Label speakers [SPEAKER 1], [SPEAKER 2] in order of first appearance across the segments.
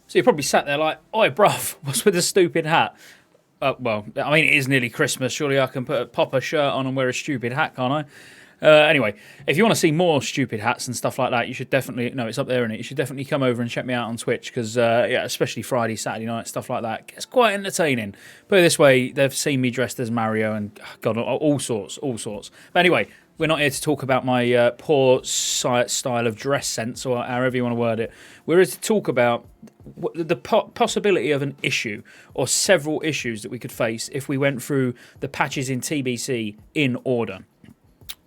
[SPEAKER 1] So you're probably sat there like, oi, bruv, what's with the stupid hat? Well, I mean, it is nearly Christmas. Surely I can pop a shirt on and wear a stupid hat, can't I? Anyway, if you want to see more stupid hats and stuff like that, you should definitely, no, it's up there, innit? You should definitely come over and check me out on Twitch because, yeah, especially Friday, Saturday night, stuff like that, gets quite entertaining. Put it this way, they've seen me dressed as Mario and, God, all sorts. But anyway, we're not here to talk about my poor style of dress sense or however you want to word it. We're here to talk about the possibility of an issue or several issues that we could face if we went through the patches in TBC in order.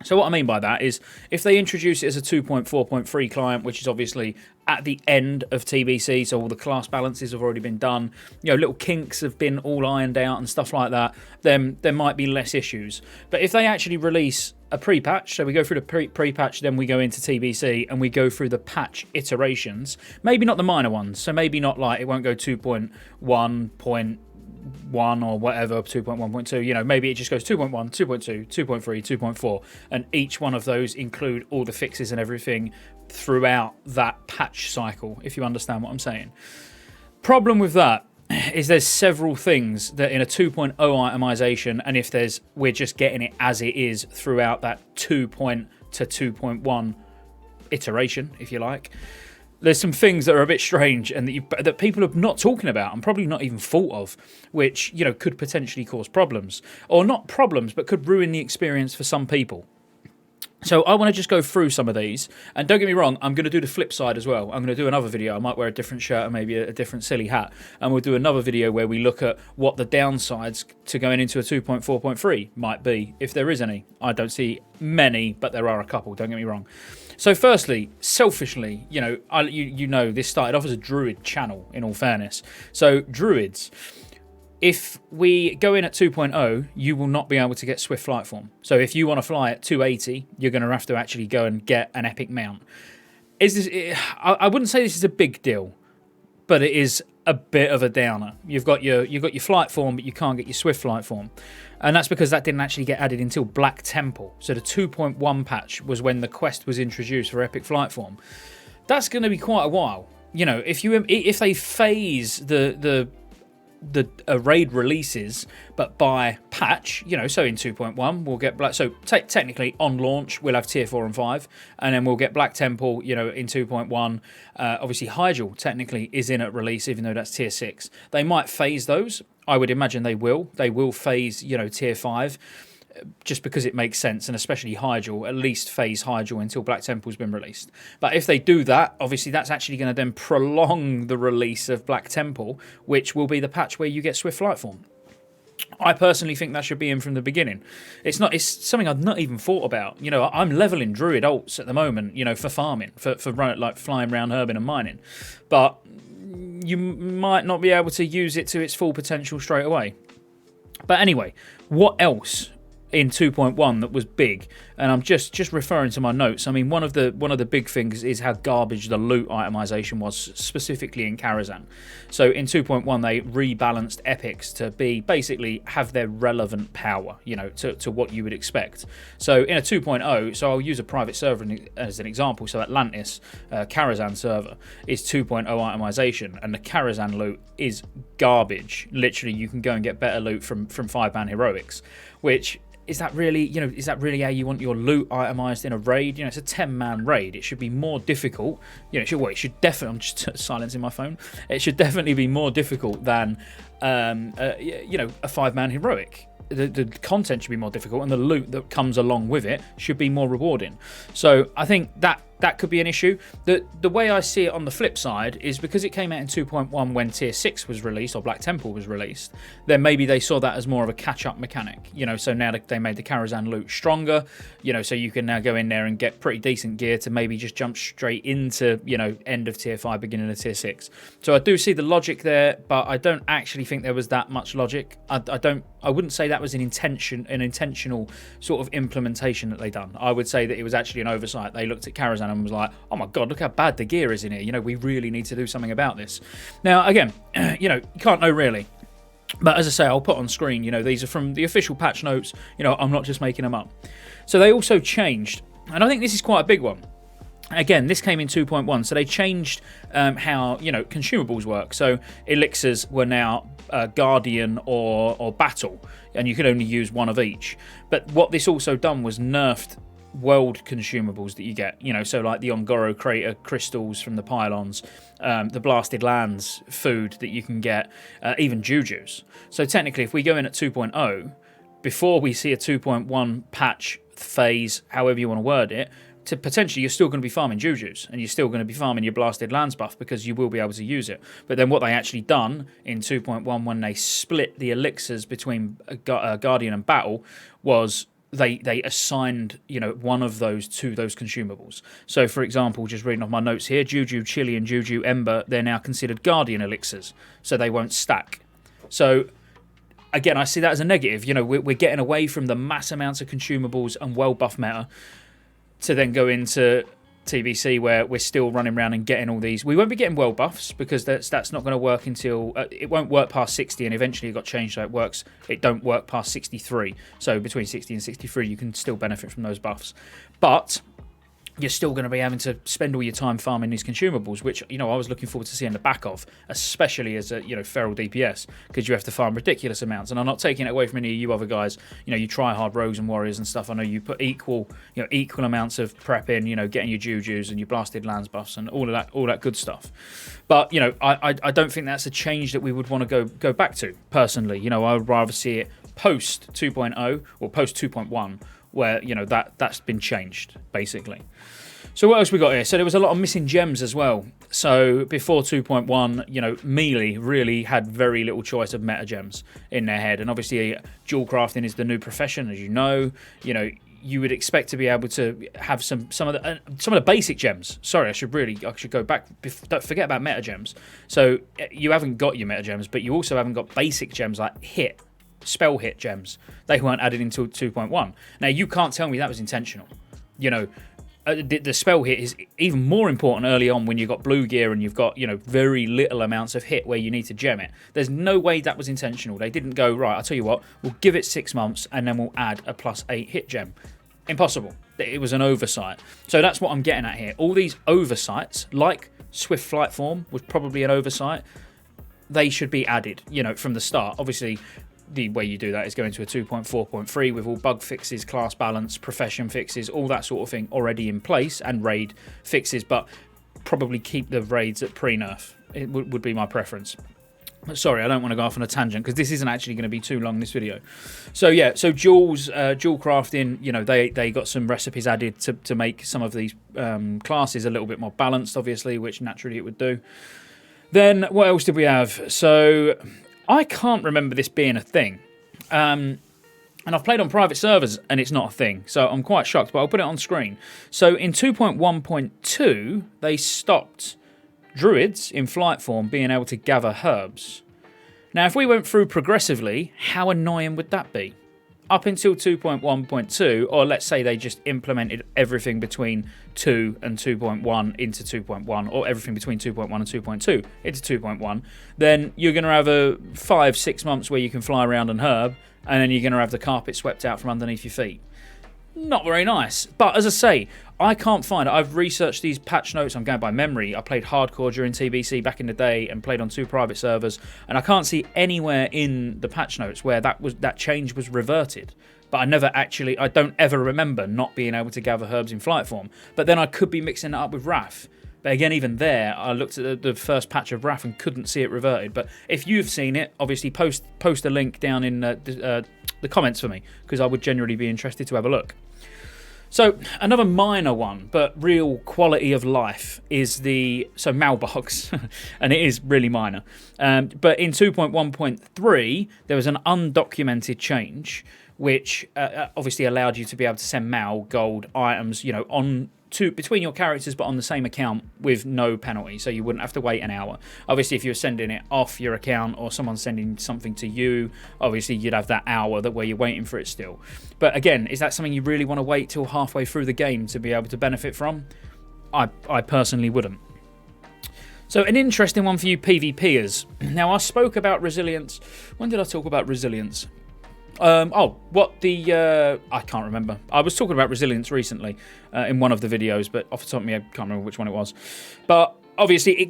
[SPEAKER 1] So what I mean by that is if they introduce it as a 2.4.3 client, which is obviously at the end of TBC, so all the class balances have already been done, you know, little kinks have been all ironed out and stuff like that, then there might be less issues. But if they actually release a pre-patch, so we go through the pre-patch, then we go into TBC and we go through the patch iterations, maybe not the minor ones, so maybe not like it won't go 2.1.1 or whatever, 2.1.2, you know, maybe it just goes 2.1, 2.2, 2.3, 2.4, and each one of those include all the fixes and everything throughout that patch cycle, if you understand what I'm saying. Problem with that is there's several things that in a 2.0 itemization, and if we're just getting it as it is throughout that 2. to 2.1 iteration, if you like, there's some things that are a bit strange and that people are not talking about and probably not even thought of, which, you know, could potentially cause problems. Or not problems, but could ruin the experience for some people. So I want to just go through some of these. And don't get me wrong, I'm going to do the flip side as well. I'm going to do another video. I might wear a different shirt and maybe a different silly hat. And we'll do another video where we look at what the downsides to going into a 2.4.3 might be, if there is any. I don't see many, but there are a couple, don't get me wrong. So firstly, selfishly, you know, you know, this started off as a Druid channel, in all fairness. So Druids, if we go in at 2.0, you will not be able to get Swift Flight Form. So if you want to fly at 280, you're going to have to actually go and get an epic mount. I wouldn't say this is a big deal, but it is a bit of a downer. You've got your flight form, but you can't get your Swift Flight Form. And that's because that didn't actually get added until Black Temple. So the 2.1 patch was when the quest was introduced for Epic Flight Form. That's going to be quite a while. You know, if they phase the raid releases, but by patch, you know, so in 2.1 we'll get Black. So technically on launch we'll have tier 4 and 5, and then we'll get Black Temple, you know, in 2.1. Obviously Hyjal technically is in at release, even though that's tier 6. They might phase those. I would imagine they will. They will phase, you know, tier 5. Just because it makes sense, and especially Hyjal, at least phase Hyjal until Black Temple's been released. But if they do that, obviously that's actually going to then prolong the release of Black Temple, which will be the patch where you get Swift Flight Form. I personally think that should be in from the beginning. It's something I've not even thought about. You know, I'm leveling Druid alts at the moment, you know, for farming, for like flying around herbing and mining. But you might not be able to use it to its full potential straight away. But anyway, what else in 2.1 that was big? And I'm just referring to my notes. I mean, one of the big things is how garbage the loot itemization was, specifically in Karazhan. So in 2.1 they rebalanced epics to be basically have their relevant power, you know, to what you would expect. So in a 2.0, so I'll use a private server as an example. So Atlantis, Karazhan server, is 2.0 itemization, and the Karazhan loot is garbage. Literally, you can go and get better loot from 5-man heroics, which is that really how you want your loot itemized in a raid? You know, it's a 10-man raid. It should be more difficult. You know, it should definitely. I'm just silencing my phone. It should definitely be more difficult than, you know, a 5-man heroic. The content should be more difficult, and the loot that comes along with it should be more rewarding. So I think that could be an issue. The way I see it on the flip side is because it came out in 2.1 when Tier 6 was released, or Black Temple was released, then maybe they saw that as more of a catch-up mechanic. You know, so now they made the Karazhan loot stronger, you know, so you can now go in there and get pretty decent gear to maybe just jump straight into, you know, end of Tier 5, beginning of Tier 6. So I do see the logic there, but I don't actually think there was that much logic. I wouldn't say that was an intentional sort of implementation that they done. I would say that it was actually an oversight. They looked at Karazhan and was like, oh my god, look how bad the gear is in here. You know, we really need to do something about this. Now, again, you know, you can't know really. But as I say, I'll put on screen, you know, these are from the official patch notes. You know, I'm not just making them up. So they also changed, and I think this is quite a big one. Again, this came in 2.1, so they changed how consumables work. So elixirs were now Guardian or Battle, and you could only use one of each. But what this also done was nerfed world consumables that you get. So like the Ongoro Crater crystals from the pylons, the Blasted Lands food that you can get, even Jujus. So technically, if we go in at 2.0, before we see a 2.1 patch phase, however you want to word it, to potentially you're still going to be farming Jujus, and you're still going to be farming your Blasted Lands buff because you will be able to use it. But then what they actually done in 2.1 when they split the elixirs between Guardian and Battle was they assigned one of those to those consumables. So for example, just reading off my notes here, Juju Chili and Juju Ember, they're now considered Guardian elixirs, so they won't stack. So again, I see that as a negative. We're getting away from the mass amounts of consumables and well buff meta to then go into TBC where we're still running around and getting all these. We won't be getting well buffs because that's not going to work until it won't work past 60, and eventually it got changed so it don't work past 63. So between 60 and 63 you can still benefit from those buffs, but you're still going to be having to spend all your time farming these consumables, which I was looking forward to seeing the back of, especially as a feral DPS, because you have to farm ridiculous amounts. And I'm not taking it away from any of you other guys. You try hard rogues and warriors and stuff. I know you put equal amounts of prep in, getting your Jujus and your Blasted Lands buffs and all that good stuff. But I don't think that's a change that we would want to go back to personally. I would rather see it post 2.0 or post 2.1. Where that's been changed basically. So what else we got here? So there was a lot of missing gems as well. So before 2.1, Melee really had very little choice of meta gems in their head, and obviously dual crafting is the new profession, as you know. You would expect to be able to have some of the basic gems. Sorry, I should go back. Don't forget about meta gems. So you haven't got your meta gems, but you also haven't got basic gems like hit. Spell hit gems. They weren't added until 2.1. Now you can't tell me that was intentional. The spell hit is even more important early on when you've got blue gear and you've got very little amounts of hit where you need to gem it. There's no way that was intentional. They didn't go, right, I'll tell you what, we'll give it 6 months and then we'll add a +8 hit gem. Impossible. It was an oversight. So that's what I'm getting at here. All these oversights, like Swift Flight Form was probably an oversight, they should be added from the start. Obviously the way you do that is going to a 2.4.3 with all bug fixes, class balance, profession fixes, all that sort of thing already in place, and raid fixes, but probably keep the raids at pre-nerf. It would be my preference. Sorry, I don't want to go off on a tangent because this isn't actually going to be too long, this video. So yeah, so dual crafting, they got some recipes added to make some of these classes a little bit more balanced, obviously, which naturally it would do. Then what else did we have? So I can't remember this being a thing. And I've played on private servers and it's not a thing. So I'm quite shocked, but I'll put it on screen. So in 2.1.2, they stopped druids in flight form being able to gather herbs. Now, if we went through progressively, how annoying would that be? Up until 2.1.2, or let's say they just implemented everything between 2 and 2.1 into 2.1, or everything between 2.1 and 2.2 into 2.1, then you're going to have a 5-6 months where you can fly around and herb, and then you're going to have the carpet swept out from underneath your feet. Not very nice. But as I say, I can't find it. I've researched these patch notes. I'm going by memory. I played hardcore during TBC back in the day and played on 2 private servers, and I can't see anywhere in the patch notes where that change was reverted. But I don't ever remember not being able to gather herbs in flight form. But then I could be mixing it up with Wrath. But again, even there, I looked at the first patch of Wrath and couldn't see it reverted. But if you've seen it, obviously post a link down in the comments for me, because I would genuinely be interested to have a look. So another minor one, but real quality of life, is the mailbox, and it is really minor. But in 2.1.3, there was an undocumented change, which obviously allowed you to be able to send mail, gold, items, between your characters, but on the same account with no penalty, so you wouldn't have to wait an hour. Obviously, if you're sending it off your account or someone's sending something to you, obviously you'd have that hour where you're waiting for it still. But again, is that something you really want to wait till halfway through the game to be able to benefit from? I personally wouldn't. So an interesting one for you PvPers. Now, I spoke about resilience. When did I talk about resilience? I can't remember. I was talking about resilience recently in one of the videos, but off the top of my head, I can't remember which one it was. But obviously,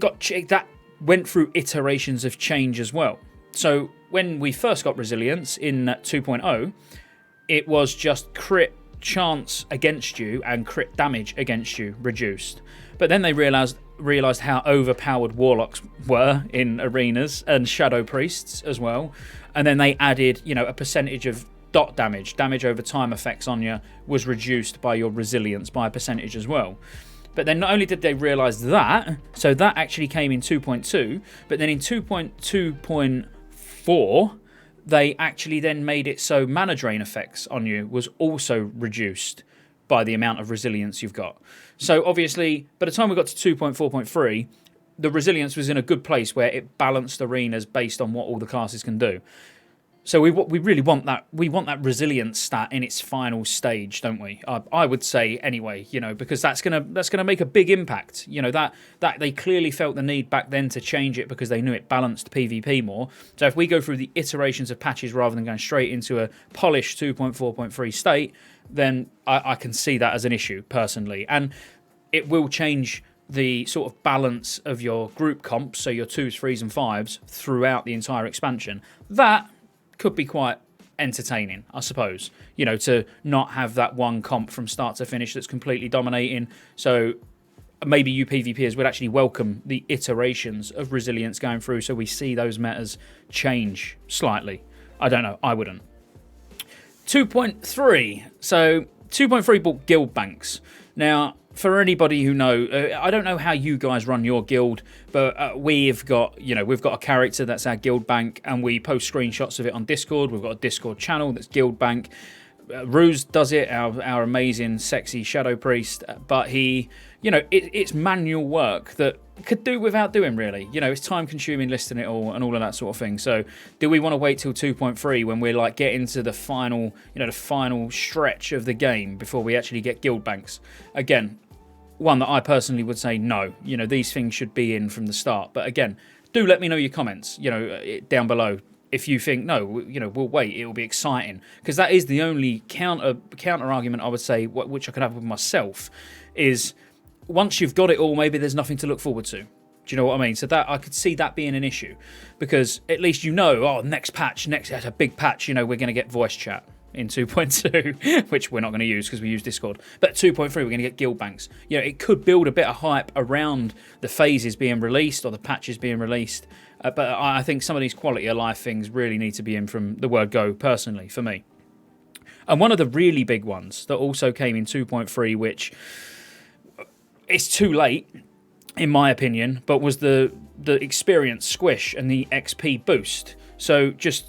[SPEAKER 1] that went through iterations of change as well. So when we first got resilience in 2.0, it was just crit chance against you and crit damage against you reduced. But then they realized how overpowered warlocks were in arenas and shadow priests as well. And then they added, a percentage of dot damage over time effects on you was reduced by your resilience by a percentage as well. But then not only did they realize that, so that actually came in 2.2, but then in 2.2.4, they actually then made it so mana drain effects on you was also reduced by the amount of resilience you've got. So obviously, by the time we got to 2.4.3, the resilience was in a good place where it balanced arenas based on what all the classes can do. So we really want that. We want that resilience stat in its final stage, don't we? I would say anyway, because that's gonna make a big impact. That they clearly felt the need back then to change it because they knew it balanced PvP more. So if we go through the iterations of patches rather than going straight into a polished 2.4.3 state, then I can see that as an issue personally, and it will change the sort of balance of your group comps, so your 2s, 3s, and 5s throughout the entire expansion. That could be quite entertaining, I suppose, to not have that one comp from start to finish that's completely dominating. So maybe you PvPers would actually welcome the iterations of resilience going through, so we see those metas change slightly. I don't know, I wouldn't. 2.3. So 2.3 bought guild banks. Now, for anybody who I don't know how you guys run your guild, but we've got a character that's our guild bank, and we post screenshots of it on Discord. We've got a Discord channel that's guild bank. Ruse does it, our amazing, sexy shadow priest, but he, it's manual work that could do without doing, really. It's time consuming listing it all and all of that sort of thing. So do we want to wait till 2.3 when we're like getting to the final, the final stretch of the game before we actually get guild banks? Again, one that I personally would say no. These things should be in from the start. But again, do let me know your comments, down below. If you think, no, we'll wait, it'll be exciting. Because that is the only counter argument I would say, which I could have with myself, is once you've got it all, maybe there's nothing to look forward to. Do you know what I mean? So that I could see that being an issue. Because at least next patch, that's a big patch, we're going to get voice chat in 2.2, which we're not going to use because we use Discord. But 2.3, we're going to get guild banks. It could build a bit of hype around the phases being released or the patches being released. But I think some of these quality of life things really need to be in from the word go, personally, for me. And one of the really big ones that also came in 2.3, which it's too late, in my opinion, but was the experience squish and the XP boost. So just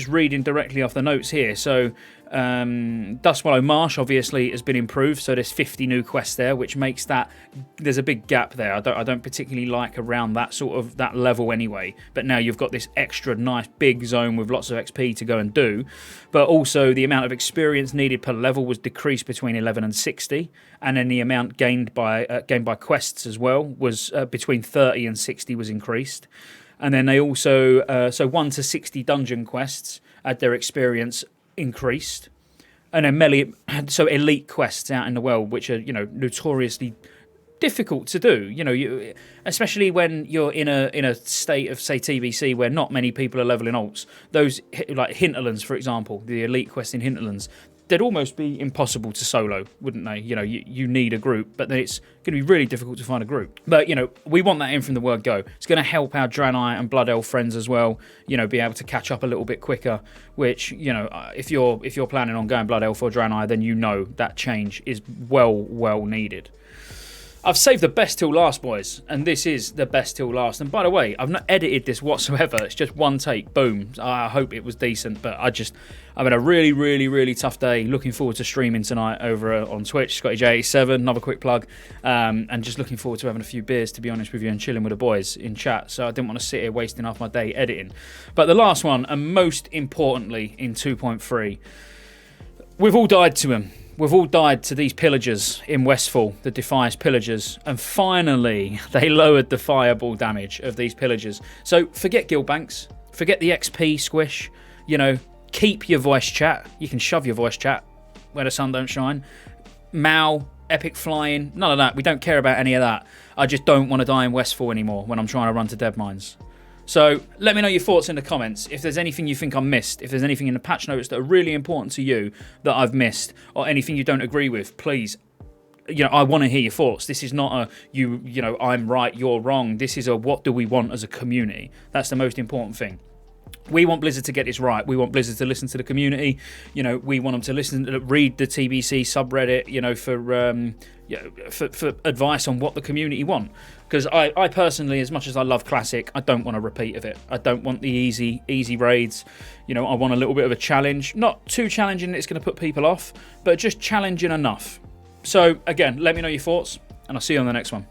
[SPEAKER 1] reading directly off the notes here. So Dustswallow Marsh obviously has been improved, so there's 50 new quests there, which makes that there's a big gap there. I don't particularly like around that level anyway, but now you've got this extra nice big zone with lots of XP to go and do. But also the amount of experience needed per level was decreased between 11 and 60, and then the amount gained by quests as well was between 30 and 60 was increased. And then they also, so 1 to 60 dungeon quests had their experience increased. And then elite quests out in the world, which are, notoriously difficult to do. Especially when you're in a state of, say, TBC where not many people are leveling alts. Those, like Hinterlands, for example, the elite quest in Hinterlands, they'd almost be impossible to solo, wouldn't they? You need a group, but then it's going to be really difficult to find a group. But, we want that in from the word go. It's going to help our Draenei and Blood Elf friends as well, be able to catch up a little bit quicker, which, if you're planning on going Blood Elf or Draenei, then that change is well needed. I've saved the best till last, boys, and this is the best till last. And by the way, I've not edited this whatsoever. It's just one take, boom. I hope it was decent, but I've had a really, really, really tough day. Looking forward to streaming tonight over on Twitch, Scottejaye87, another quick plug, and just looking forward to having a few beers, to be honest with you, and chilling with the boys in chat. So I didn't want to sit here wasting half my day editing. But the last one, and most importantly in 2.3, we've all died to him. We've all died to these pillagers in Westfall, the Defias pillagers, and finally they lowered the fireball damage of these pillagers. So forget guild banks, forget the XP squish, Keep your voice chat. You can shove your voice chat where the sun don't shine. Mal, epic flying, none of that. We don't care about any of that. I just don't want to die in Westfall anymore when I'm trying to run to dev mines. So let me know your thoughts in the comments. If there's anything you think I missed, if there's anything in the patch notes that are really important to you that I've missed, or anything you don't agree with, please, I want to hear your thoughts. This is not a, I'm right, you're wrong. This is a what do we want as a community. That's the most important thing. We want Blizzard to get this right. We want Blizzard to listen to the community. We want them to read the TBC subreddit, for advice on what the community want. Because I personally, as much as I love Classic, I don't want a repeat of it. I don't want the easy raids. I want a little bit of a challenge. Not too challenging that it's going to put people off, but just challenging enough. So, again, let me know your thoughts, and I'll see you on the next one.